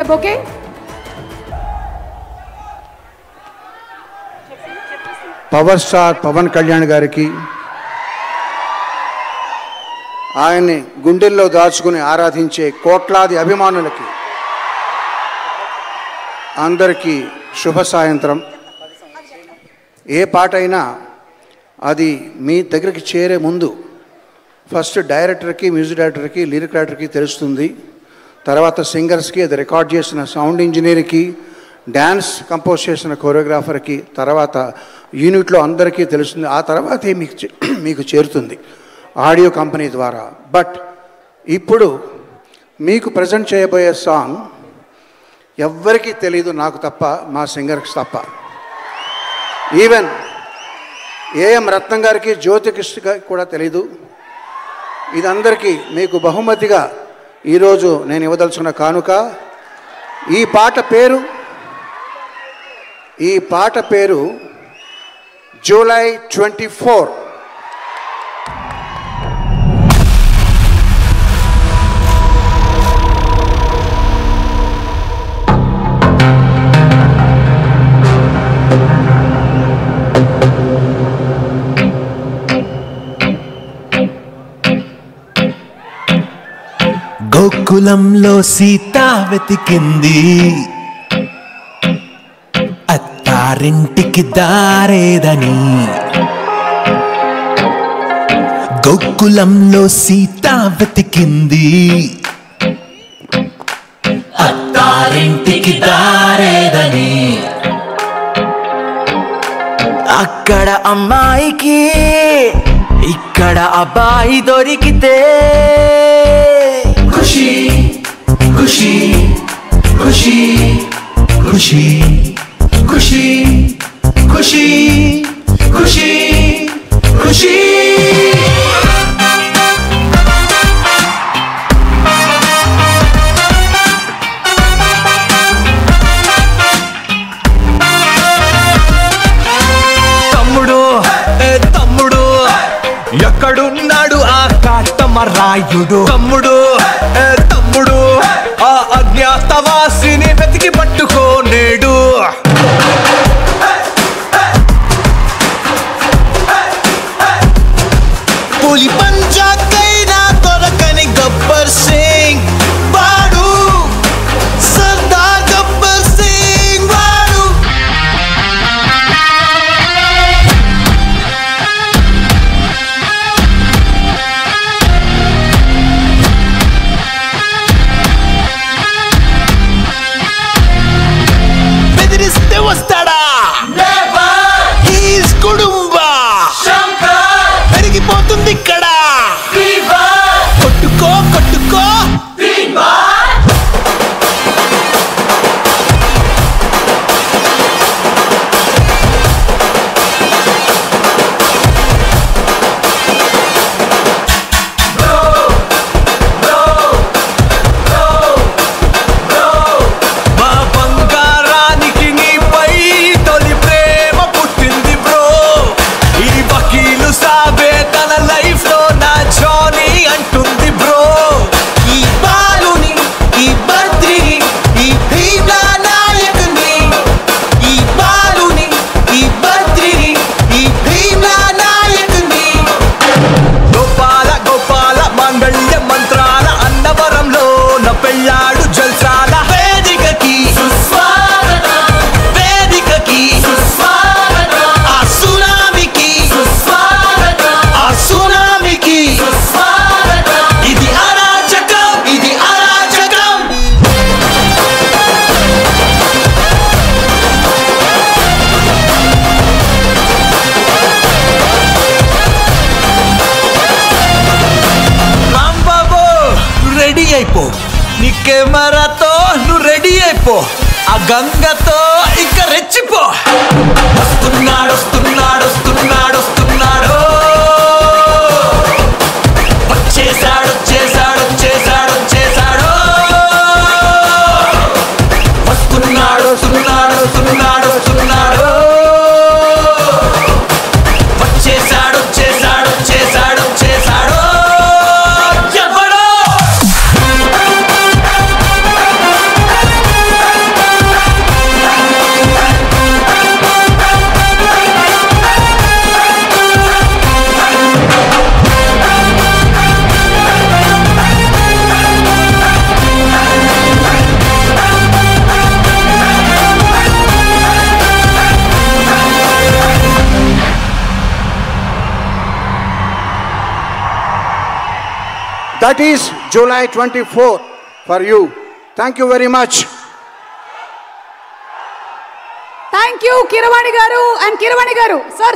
bouquet. Power star Pawan Kalyan గారికి, ఆయన్ని గుండెల్లో దాచుకుని ఆరాధించే కోట్లాది అభిమానులకి అందరికీ శుభ సాయంత్రం. ఏ పాట అయినా అది మీ దగ్గరికి చేరే ముందు ఫస్ట్ డైరెక్టర్కి, మ్యూజిక్ డైరెక్టర్కి, లిరిక్ రైటర్కి తెలుస్తుంది. తర్వాత సింగర్స్కి, అది రికార్డ్ చేసిన సౌండ్ ఇంజనీర్కి, డ్యాన్స్ కంపోజ్ చేసిన కొరియోగ్రాఫర్కి, తర్వాత యూనిట్లో అందరికీ తెలుస్తుంది. ఆ తర్వాతే మీకు చేరుతుంది ఆడియో కంపెనీ ద్వారా. బట్ ఇప్పుడు మీకు ప్రజెంట్ చేయబోయే సాంగ్ ఎవ్వరికీ తెలీదు, నాకు తప్ప, మా సింగర్కి తప్ప. ఈవెన్ ఏఎం రత్నం గారికి, జ్యోతికృష్ణ గారికి కూడా తెలీదు. ఇదందరికీ మీకు బహుమతిగా ఈరోజు నేను ఇవ్వదలుచుకున్న కానుక. ఈ పాట పేరు జూలై 24. గోకులంలో సీత వెతికింది, అత్తారింటికి దారేదని. గోకులంలో సీత వెతికింది, అత్తారింటికి దారేదని. అక్కడ అమ్మాయికి ఇక్కడ అబ్బాయి దొరికితే ఖుషి ఖుషి ఖుషి ఖుషి ఖుషి ఖుషి ఖుషి ఖుషి. తమ్ముడు తమ్ముడు ఎక్కడున్నాడు ఆ కాటమరాయుడు? తమ్ముడు తమ్ముడు ఆ అజ్ఞాతవాసిని వెతికి పట్టుకోనేడు. పులి పంజాకైనా దొరకని గబ్బర్ సింగ్ వాడు, సర్దార్ గబ్బర్ సింగ్ వాడు. బెదిరిస్తే వస్తాడా? హీస్ కుడుంబా పెరిగిపోతుంది ఇక్కడ. కొట్టుకో కొట్టుకో మా బంగారానికి నీపై తొలి ప్రేమ పుట్టింది బ్రో. ఈ వకీలు సాబే తన లైఫ్ లో నా జానీ అంటుంది బ్రో. ఈ బాలుని, ఈ బద్రిని, ఈ భీమ్లా నాయకుని. ఈ బాలుని, ఈ బద్రిని, ఈ భీమ్లా నాయకుని. గోపాల గోపాల మాంగళ్య మంత్రాల అన్నవరంలో నా పెళ్ళాడు జల్సాల. వేదికకి సుస్వాగతం, వేదికకి సుస్వాగతం. ఆ సునామీకి సుస్వాగతం, ఆ సునామీకి సుస్వాగతం. ఇది అరాచకం, ఇది అరాచకం. రాంబాబు రెడీ అయిపో, నీ కెమెరాతో నువ్వు రెడీ అయిపో. ఆ గంగతో ఇక రెచ్చిపో. వస్తున్నాడు వస్తున్నాడు వస్తున్నాడు వస్తున్నాడు, వచ్చేసాడు వచ్చేసాడు వచ్చేసాడు వచ్చేసాడు. వస్తున్నాడు వస్తున్నాడు వస్తున్నాడు వస్తున్నాడు, వచ్చేసాడు వచ్చేసాడు వచ్చేసాడు వచ్చేసాడు. ఎవడో That is July 24 for you. Thank you very much. Thank you, Kiravani garu and Kiravani garu. Sir.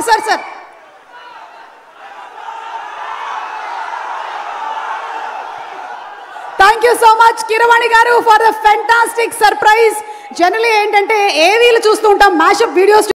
Thank you so much, Kiravani garu, for the fantastic surprise. Generally, ఏంటంటే ఏవీలు చూస్తూ ఉంటాం, mashup videos